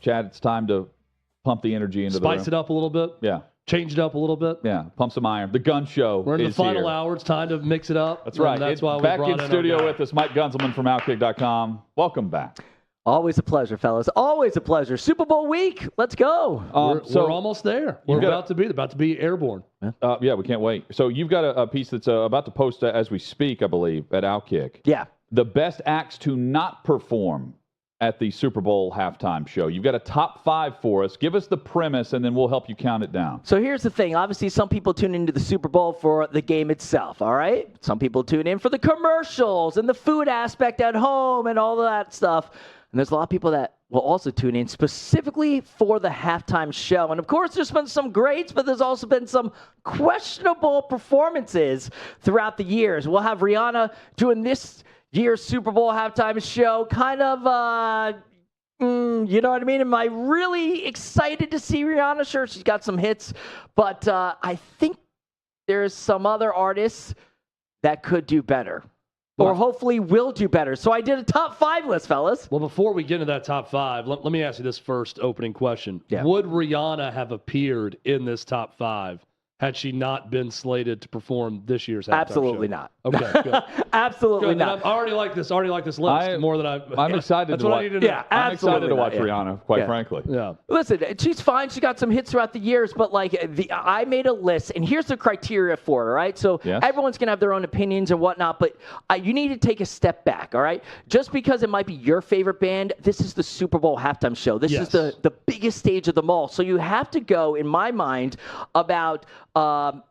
Chad, it's time to pump the energy into the room. Spice it up a little bit. Yeah. Change it up a little bit. Yeah, pump some iron. The gun show We're in the final here. hour. It's time to mix it up. That's right. That's why we back brought in studio with us, Mike Gunzelman from Outkick.com. Welcome back. Always a pleasure, fellas. Always a pleasure. Super Bowl week. Let's go. We're almost there. We're about to be airborne. Yeah, we can't wait. So you've got a piece that's about to post as we speak, I believe, at Outkick. Yeah. The best acts to not perform at the Super Bowl halftime show. You've got a top 5 for us. Give us the premise, and then we'll help you count it down. So here's the thing. Obviously, some people tune into the Super Bowl for the game itself, all right? Some people tune in for the commercials and the food aspect at home and all of that stuff. And there's a lot of people that will also tune in specifically for the halftime show. And, of course, there's been some greats, but there's also been some questionable performances throughout the years. We'll have Rihanna doing this year's Super Bowl halftime show, kind of, you know what I mean? Am I really excited to see Rihanna? Sure, she's got some hits, but I think there's some other artists that could do better, or hopefully will do better. So I did a top 5 list, fellas. Well, before we get into that top 5, let me ask you this first opening question. Yeah. Would Rihanna have appeared in this top 5 had she not been slated to perform this year's halftime Absolutely show? not. Okay, good. Absolutely Good. not. I already like this list more than I'm excited That's to what watch. I need to know. Yeah, I'm excited to absolutely watch not. Rihanna, quite frankly. Yeah. Listen, she's fine. She got some hits throughout the years, but I made a list, and here's the criteria for it, all right? So everyone's going to have their own opinions and whatnot, but you need to take a step back, all right? Just because it might be your favorite band, this is the Super Bowl halftime show. This is the biggest stage of them all. So you have to go, in my mind, about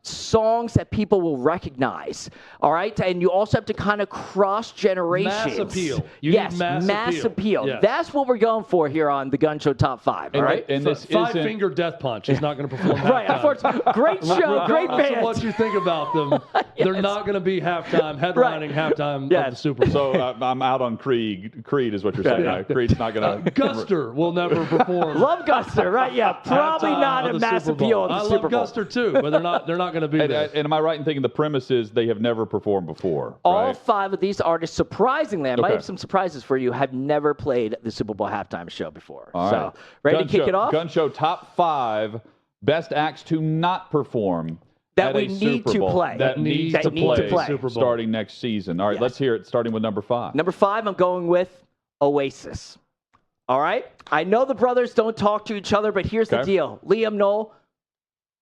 songs that people will recognize, all right? And you also have to kind of cross generations. Mass appeal. You yes, need mass appeal. Yes. That's what we're going for here on the Gun Show Top 5, all right? And this Five-finger death punch is not going to perform Right, unfortunately. Great show, great Regardless band. of what you think about them, they're not going to be headlining halftime of the Super Bowl. So I'm out on Creed. Creed is what you're saying. Yeah. Creed's not going to. Guster will never perform. Love Guster, right? Yeah, probably not a mass appeal at the Super Bowl. I love Guster too, but they're not going to be there. And am I right in thinking the premise is they have never performed before? All right? 5 of these artists, surprisingly, I might have some surprises for you, have never played the Super Bowl halftime show before. All so, right. ready to kick it off? Gun Show top 5 best acts to not perform that at we a need Super to Bowl. play. That needs to play Super Bowl. starting next season. All right, let's hear it starting with number 5. Number 5, I'm going with Oasis. All right? I know the brothers don't talk to each other, but here's the deal. Liam, Noel,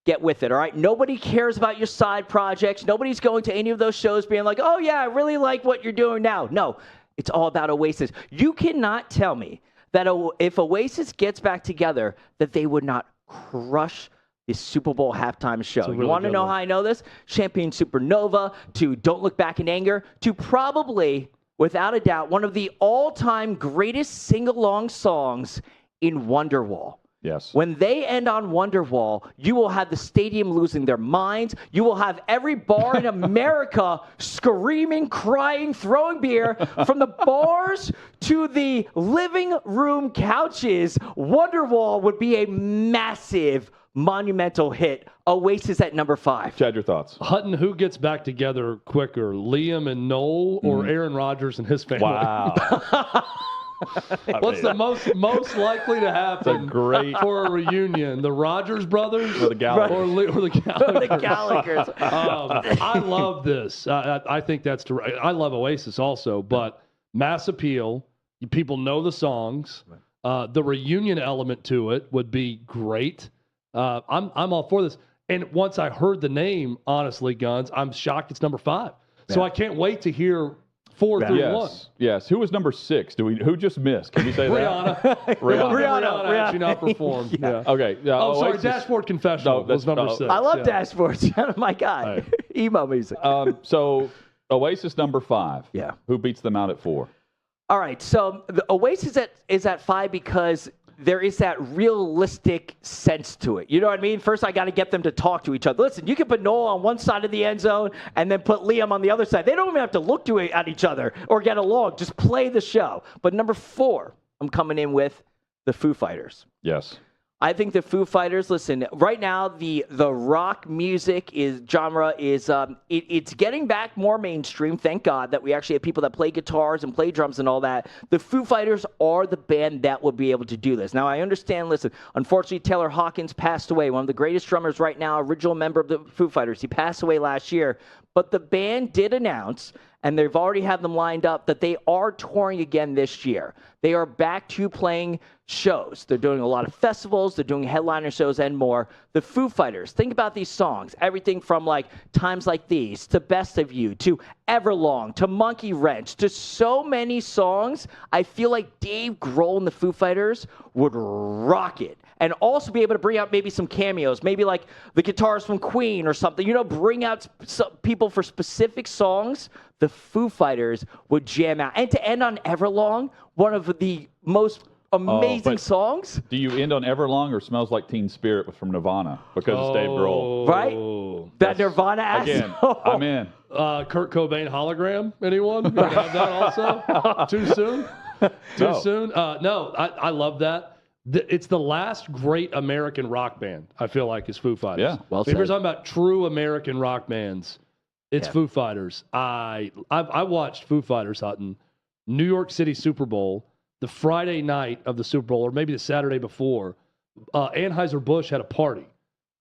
get with it, all right? Nobody cares about your side projects. Nobody's going to any of those shows being like, oh, yeah, I really like what you're doing now. No, it's all about Oasis. You cannot tell me that if Oasis gets back together, that they would not crush the Super Bowl halftime show. Really you want to know how I know this? Champagne Supernova, to Don't Look Back in Anger, to probably, without a doubt, one of the all-time greatest sing-along songs in Wonderwall. Yes. When they end on Wonderwall, you will have the stadium losing their minds. You will have every bar in America screaming, crying, throwing beer. From the bars to the living room couches, Wonderwall would be a massive, monumental hit. Oasis at number 5. Chad, your thoughts? Hutton, who gets back together quicker, Liam and Noel or Aaron Rodgers and his family? Wow. What's the most likely to happen for a reunion? The Rodgers brothers or the Gallaghers? Or the Gallaghers? The Gallaghers. I love this. I think that's I love Oasis also, but mass appeal. People know the songs. The reunion element to it would be great. I'm all for this. And once I heard the name, honestly, Guns, I'm shocked it's number 5. So I can't wait to hear 4 through 1. Yes. Who was number 6? Who just missed? Can you say Rihanna. that? Rihanna actually not performed. Yeah. Okay. Sorry. Dashboard Confessional was number 6. I love Dashboards. My God. Right. Emo music. So Oasis number 5. Yeah. Who beats them out at 4? All right. So the Oasis is at 5 because there is that realistic sense to it. You know what I mean? First, I got to get them to talk to each other. Listen, you can put Noel on one side of the end zone and then put Liam on the other side. They don't even have to look at each other or get along. Just play the show. But number 4, I'm coming in with the Foo Fighters. Yes. I think the Foo Fighters, listen, right now the rock music genre is it's getting back more mainstream. Thank God that we actually have people that play guitars and play drums and all that. The Foo Fighters are the band that would be able to do this. Now I understand, listen, unfortunately Taylor Hawkins passed away, one of the greatest drummers right now, original member of the Foo Fighters. He passed away last year, but the band did announce, and they've already had them lined up, that they are touring again this year. They are back to playing shows. They're doing a lot of festivals. They're doing headliner shows and more. The Foo Fighters, think about these songs. Everything from like Times Like These to Best of You to Everlong to Monkey Wrench to so many songs. I feel like Dave Grohl and the Foo Fighters would rock it. And also be able to bring out maybe some cameos, maybe like the guitars from Queen or something. You know, bring out some people for specific songs. The Foo Fighters would jam out. And to end on Everlong, one of the most amazing songs. Do you end on Everlong or Smells Like Teen Spirit from Nirvana? Because it's Dave Grohl. Right? That Nirvana ass. Again, I'm in. Kurt Cobain hologram? Anyone? You have that also? Too soon? Too soon? No, I love that. It's the last great American rock band, I feel like, is Foo Fighters. Yeah, well said. If you're talking about true American rock bands, it's Foo Fighters. I watched Foo Fighters, Hutton, New York City Super Bowl, the Friday night of the Super Bowl, or maybe the Saturday before. Anheuser-Busch had a party,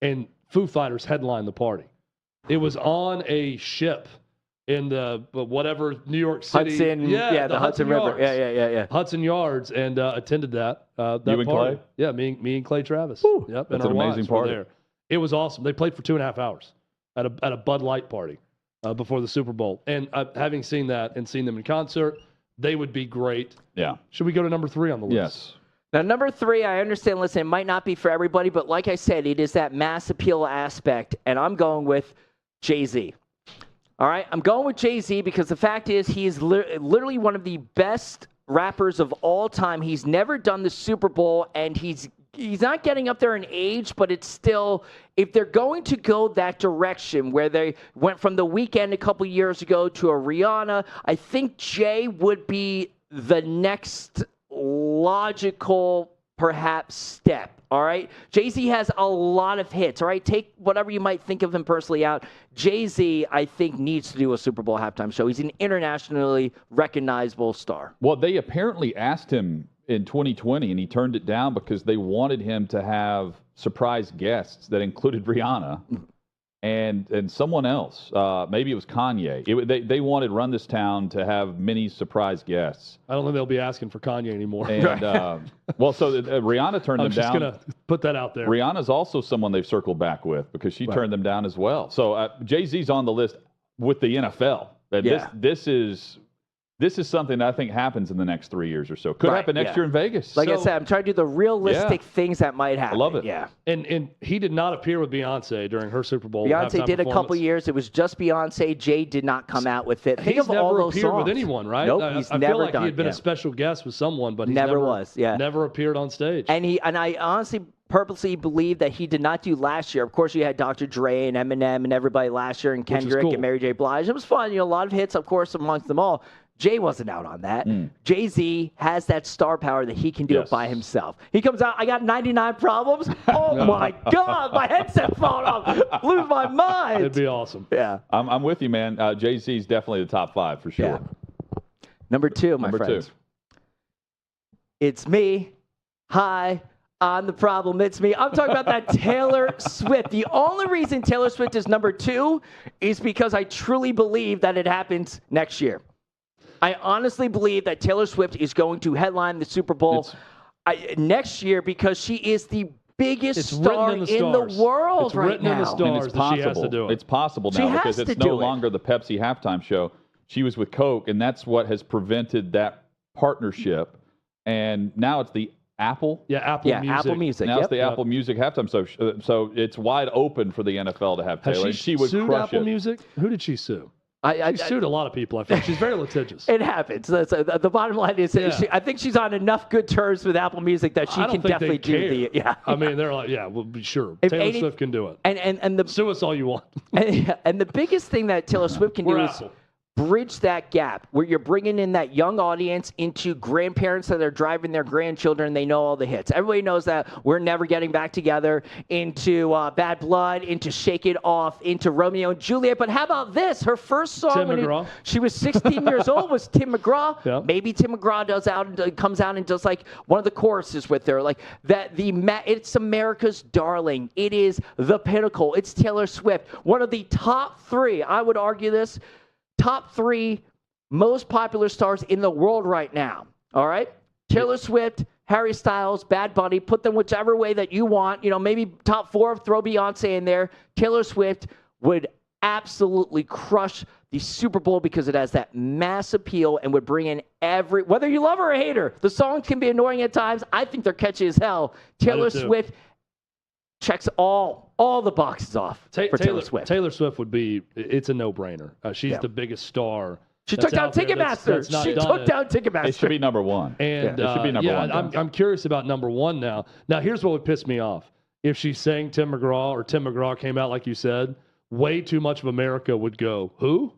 and Foo Fighters headlined the party. It was on a ship in the whatever New York City. Hudson, the Hudson River. Yards. Yeah. Hudson Yards, and attended that You and party. Clay? Yeah, me and Clay Travis. Woo. Yep, That's and an our amazing wives were party. there. It was awesome. They played for 2.5 hours at a Bud Light party before the Super Bowl. And having seen that and seen them in concert, they would be great. Yeah. Should we go to number 3 on the list? Yes. Now, number 3, I understand, listen, it might not be for everybody, but like I said, it is that mass appeal aspect, and I'm going with Jay-Z. All right? I'm going with Jay-Z because the fact is he is literally one of the best rappers of all time. He's never done the Super Bowl, and he's not getting up there in age, but it's still, if they're going to go that direction where they went from The Weeknd a couple years ago to a Rihanna, I think Jay would be the next logical, perhaps, step. All right? Jay-Z has a lot of hits. All right? Take whatever you might think of him personally out. Jay-Z, I think, needs to do a Super Bowl halftime show. He's an internationally recognizable star. Well, they apparently asked him in 2020, and he turned it down because they wanted him to have surprise guests that included Rihanna and someone else. Maybe it was Kanye. They wanted Run This Town to have many surprise guests. I don't think they'll be asking for Kanye anymore. And Rihanna turned them down. I'm just going to put that out there. Rihanna's also someone they've circled back with because she turned them down as well. So Jay-Z's on the list with the NFL. This is something that I think happens in the next 3 years or so. Could happen next year in Vegas. Like I said, I'm trying to do the realistic things that might happen. I love it. Yeah. And he did not appear with Beyonce during her Super Bowl. Beyonce did a couple years. It was just Beyonce. Jay did not come out with it. Think He's of all never those appeared songs. with anyone, right? Nope, he's I never feel like done. he had been a special guest with someone, but he never was. Yeah. Never appeared on stage. And I honestly purposely believe that he did not do last year. Of course, you had Dr. Dre and Eminem and everybody last year, and Kendrick and Mary J. Blige. It was fun. A lot of hits, of course, amongst them all. Jay wasn't out on that. Jay-Z has that star power that he can do it by himself. He comes out, I got 99 problems. Oh, my God. My headset falling off. Lose my mind. It'd be awesome. Yeah. I'm with you, man. Jay-Z's definitely the top 5 for sure. Yeah. Number 2, my friends. It's me. Hi. I'm the problem. It's me. I'm talking about that Taylor Swift. The only reason Taylor Swift is number 2 is because I truly believe that it happens next year. I honestly believe that Taylor Swift is going to headline the Super Bowl next year because she is the biggest star in the world right now. It's written in the stars that she has to do it. It's possible now because it's no longer the Pepsi halftime show. She was with Coke, and that's what has prevented that partnership. And now it's the Apple? Apple Music. Apple Music. Now it's the Apple Music halftime. So it's wide open for the NFL to have Taylor. Has she would sued crush Apple it. Music? Who did she sue? She sued a lot of people, I think. She's very litigious. It happens. The bottom line is I think she's on enough good terms with Apple Music that she can definitely do the I mean, they're like, sure. Taylor Swift can do it. And sue us all you want. and the biggest thing that Taylor Swift can do is bridge that gap where you're bringing in that young audience into grandparents that are driving their grandchildren. They know all the hits. Everybody knows that We're Never Getting Back Together, into Bad Blood, into Shake It Off, into Romeo and Juliet. But how about this? Her first song Tim McGraw. She was 16 years old was Tim McGraw. Yeah. Maybe Tim McGraw comes out and does like one of the choruses with her. Like that, it's America's darling. It is the pinnacle. It's Taylor Swift. One of the top 3, I would argue this, top 3 most popular stars in the world right now. All right? Taylor Swift, Harry Styles, Bad Bunny, put them whichever way that you want. Maybe top 4, throw Beyonce in there. Taylor Swift would absolutely crush the Super Bowl because it has that mass appeal and would bring in whether you love her or hate her. The songs can be annoying at times. I think they're catchy as hell. Taylor Swift checks all the boxes off for Taylor Swift. Taylor Swift it's a no-brainer. She's the biggest star. She took down Ticketmaster. She took down Ticketmaster. It should be number 1. And it should be number 1. I'm curious about number 1 now. Now, here's what would piss me off. If she sang Tim McGraw or Tim McGraw came out like you said, way too much of America would go, who?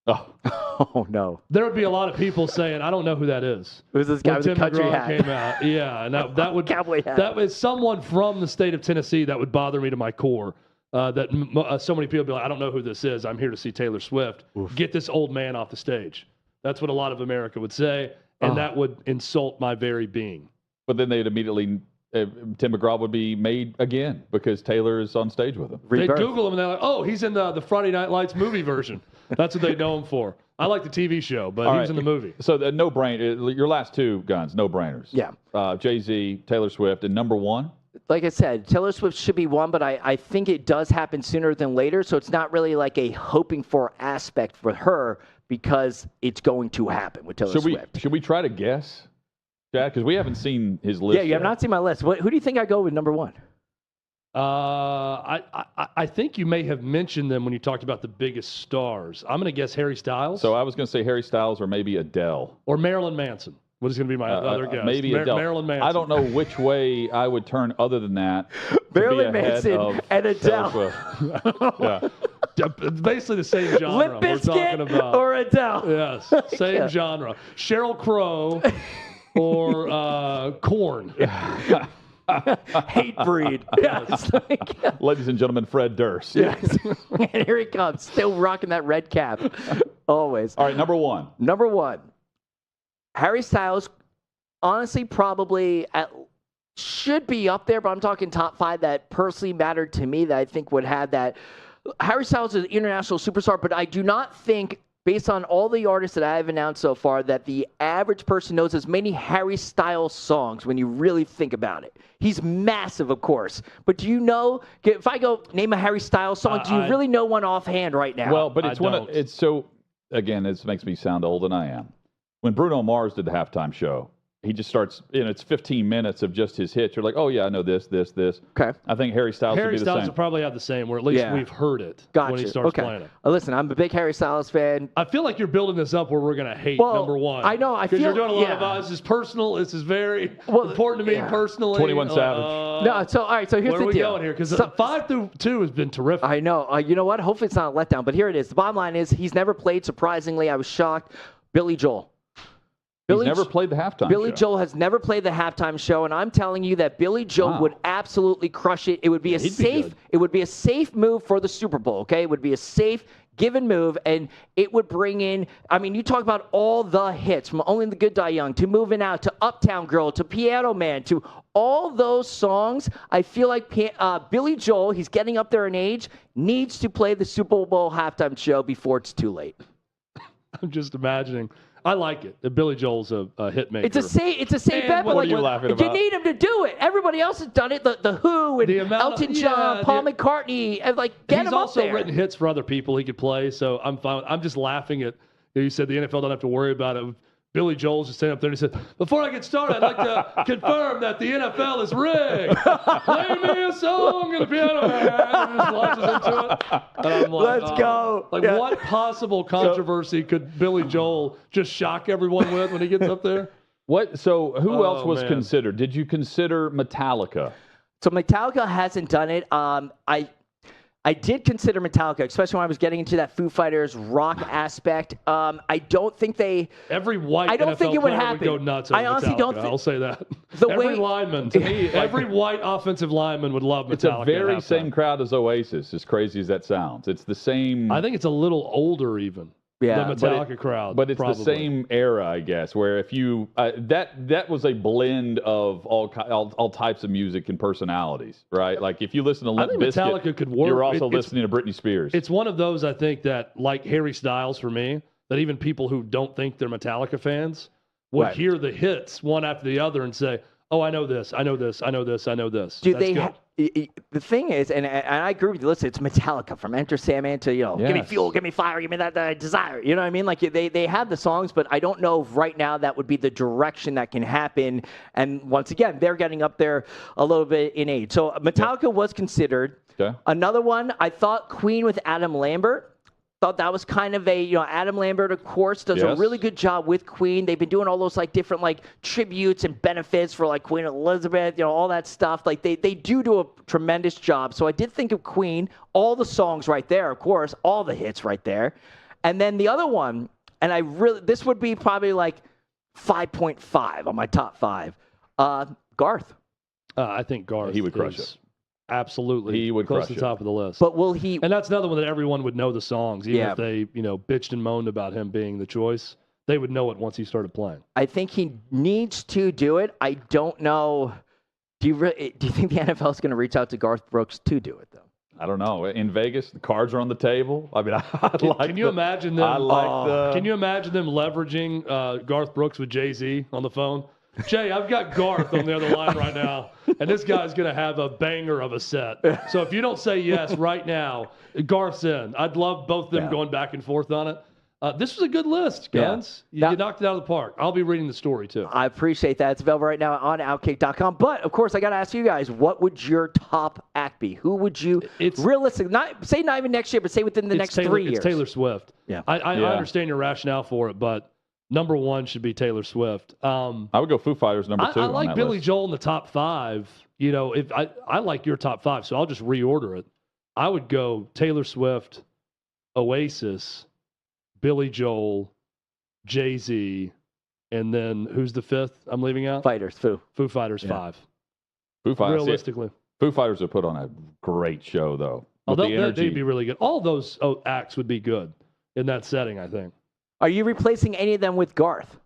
Oh, no. There would be a lot of people saying, I don't know who that is. Who's this guy with the Tim country McGraw hat? Came out. Yeah, and that would Cowboy hat. That was someone from the state of Tennessee that would bother me to my core. That so many people be like, I don't know who this is. I'm here to see Taylor Swift. Oof. Get this old man off the stage. That's what a lot of America would say, and that would insult my very being. But then they'd immediately, Tim McGraw would be made again because Taylor is on stage with him. They Google him and they're like, oh, he's in the Friday Night Lights movie version. That's what they know him for. I like the TV show, but he was in the movie. So the no-brainer, your last 2 guns, no-brainers. Yeah. Jay-Z, Taylor Swift, and number 1? Like I said, Taylor Swift should be 1, but I think it does happen sooner than later, so it's not really like a hoping for aspect for her because it's going to happen with Taylor Swift. Should we try to guess, Jack? Because we haven't seen his list. Yeah, you have not seen my list. Who do you think I go with number 1? I think you may have mentioned them when you talked about the biggest stars. I'm going to guess Harry Styles. So I was going to say Harry Styles or maybe Adele. Or Marilyn Manson. What is going to be my other guess? Maybe Adele. Marilyn Manson. I don't know which way I would turn other than that. Marilyn Manson and Adele. Yeah. Basically the same genre Limp we're talking Bizkit about. or Adele. Yes, same genre. Sheryl Crow or Korn. Hate breed. Yes. Ladies and gentlemen, Fred Durst. Yes. And here he comes, still rocking that red cap. Always. All right, number 1. Number 1. Harry Styles, honestly, probably should be up there, but I'm talking top 5 that personally mattered to me that I think would have that. Harry Styles is an international superstar, but I do not think, based on all the artists that I have announced so far, that the average person knows as many Harry Styles songs when you really think about it. He's massive, of course. But do you know, if I go name a Harry Styles song, do you really know one offhand right now? Well, but it's so, again, this makes me sound older than I am. When Bruno Mars did the halftime show, he just starts, it's 15 minutes of just his hits. You're like, oh, yeah, I know this. Okay. I think Harry Styles would be the same. Harry Styles will probably have the same, or at least we've heard it when he starts playing it. Listen, I'm a big Harry Styles fan. I feel like you're building this up where we're going to hate number 1. I know. Because you're doing a lot of, this is personal. This is very important to me personally. 21 Savage. No, so, all right, so here's the deal. Where are we going here? Because 5 through 2 has been terrific. I know. You know what? Hopefully it's not a letdown, but here it is. The bottom line is he's never played, surprisingly. I was shocked. Billy Joel. He's never played the halftime show. Billy Joel has never played the halftime show, and I'm telling you that Billy Joel would absolutely crush it. It would be it would be a safe move for the Super Bowl, okay? It would be a safe given move, and it would bring in, you talk about all the hits, from Only the Good Die Young, to Moving Out, to Uptown Girl, to Piano Man, to all those songs. I feel like Billy Joel, he's getting up there in age, needs to play the Super Bowl halftime show before it's too late. I'm just imagining. I like it. Billy Joel's a hit maker. It's a safe bet, but you laughing about? You need him to do it. Everybody else has done it. The Who and Elton John, Paul McCartney, and get him up there. He's also written hits for other people he could play, so I'm fine. I'm just laughing at. You said the NFL don't have to worry about it. Billy Joel's just standing up there and he said, "Before I get started, I'd like to confirm that the NFL is rigged. Play me a song and the piano man." And he just launches into it. And I'm like, let's go. What possible controversy could Billy Joel just shock everyone with when he gets up there? So who else was considered? Did you consider Metallica? So Metallica hasn't done it. I did consider Metallica, especially when I was getting into that Foo Fighters rock aspect. I don't think every white NFL think it would player happen. would go nuts over I honestly Metallica. don't think I'll say that. The every way, lineman, to me, every white offensive lineman would love Metallica. It's a very same crowd as Oasis, as crazy as that sounds. It's the same. I think it's a little older even. Yeah, the Metallica crowd. But it's probably the same era, I guess, where if you that was a blend of all types of music and personalities, right? Like if you listen to Limp Bizkit, Metallica could work. You're also listening to Britney Spears. It's one of those, I think, that like Harry Styles for me, that even people who don't think they're Metallica fans would hear the hits one after the other and say, "Oh, I know this, I know this, I know this, I know this." Do they? The thing is, and I agree with you. Listen, it's Metallica from Enter Sandman to give me fuel, give me fire, give me that desire. You know what I mean? Like they have the songs, but I don't know if right now that would be the direction that can happen. And once again, they're getting up there a little bit in age. So Metallica was considered. Okay. Another one, I thought Queen with Adam Lambert. Thought that was kind of a, Adam Lambert, of course, does a really good job with Queen. They've been doing all those different tributes and benefits for Queen Elizabeth, all that stuff. They do a tremendous job. So I did think of Queen, all the songs right there, of course, all the hits right there. And then the other one, and this would be probably 5.5 on my top 5. Garth. I think Garth. He would crush it. Absolutely. He would close crush to the top of the list. But will he? And that's another one that everyone would know the songs, even if they, bitched and moaned about him being the choice. They would know it once he started playing. I think he needs to do it. I don't know. Do you think the NFL is going to reach out to Garth Brooks to do it, though? I don't know. In Vegas, the cards are on the table. I mean, Can you imagine them? Can you imagine them leveraging Garth Brooks with Jay-Z on the phone? Jay, I've got Garth on the other line right now, and this guy's going to have a banger of a set. So if you don't say yes right now, Garth's in. I'd love both of them going back and forth on it. This was a good list, Guns. You knocked it out of the park. I'll be reading the story, too. I appreciate that. It's available right now on Outkick.com. But, of course, I got to ask you guys, what would your top act be? Who would you realistically, not even next year, but say within the next 3 years? It's Taylor Swift. Yeah. I understand your rationale for it, but number 1 should be Taylor Swift. I would go Foo Fighters number 2. I like Billy Joel in the top 5. If I like your top 5, so I'll just reorder it. I would go Taylor Swift, Oasis, Billy Joel, Jay-Z, and then who's the 5th I'm leaving out? Foo Fighters 5. Foo Fighters. Realistically. Foo Fighters would put on a great show, though. They'd be really good. All those acts would be good in that setting, I think. Are you replacing any of them with Garth?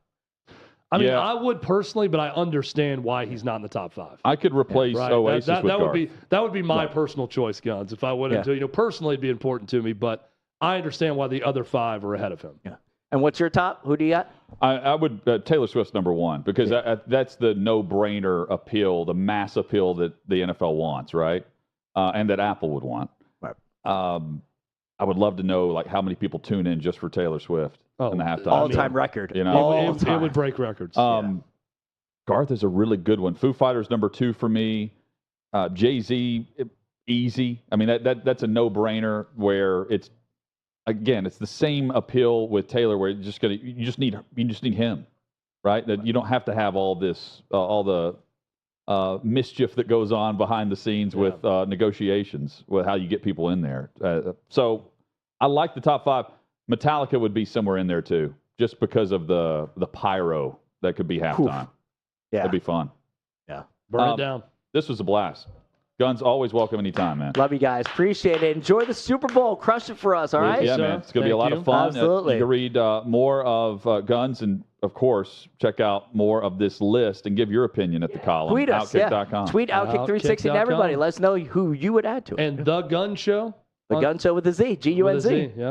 I mean, I would personally, but I understand why he's not in the top 5. I could replace Oasis with Garth. That would be my personal choice, Guns. If I went into, personally, it'd be important to me, but I understand why the other 5 are ahead of him. Yeah. And what's your top? Who do you got? I would Taylor Swift's number 1 because that's the no-brainer appeal, the mass appeal that the NFL wants, right? And that Apple would want. Right. I would love to know how many people tune in just for Taylor Swift in the halftime. All-time record. It would break records. Garth is a really good one. Foo Fighters number 2 for me. Jay-Z, easy. I mean that's a no-brainer where it's the same appeal with Taylor where you just need him, right? That you don't have to have all this all the mischief that goes on behind the scenes with negotiations with how you get people in there. So I like the top 5. Metallica would be somewhere in there too, just because of the pyro that could be halftime. Yeah, it'd be fun. Yeah, burn it down. This was a blast. Guns, always welcome anytime, man. Love you guys. Appreciate it. Enjoy the Super Bowl. Crush it for us, all right? Yeah, man. It's going to be a lot of fun. Absolutely. You can read more of Guns and, of course, check out more of this list and give your opinion at the column. Tweet us. Outkick.com. Tweet Outkick360 and everybody. Let us know who you would add to it. And The Gun Show? The Gun Show with a Z. G-U-N-Z. Yeah.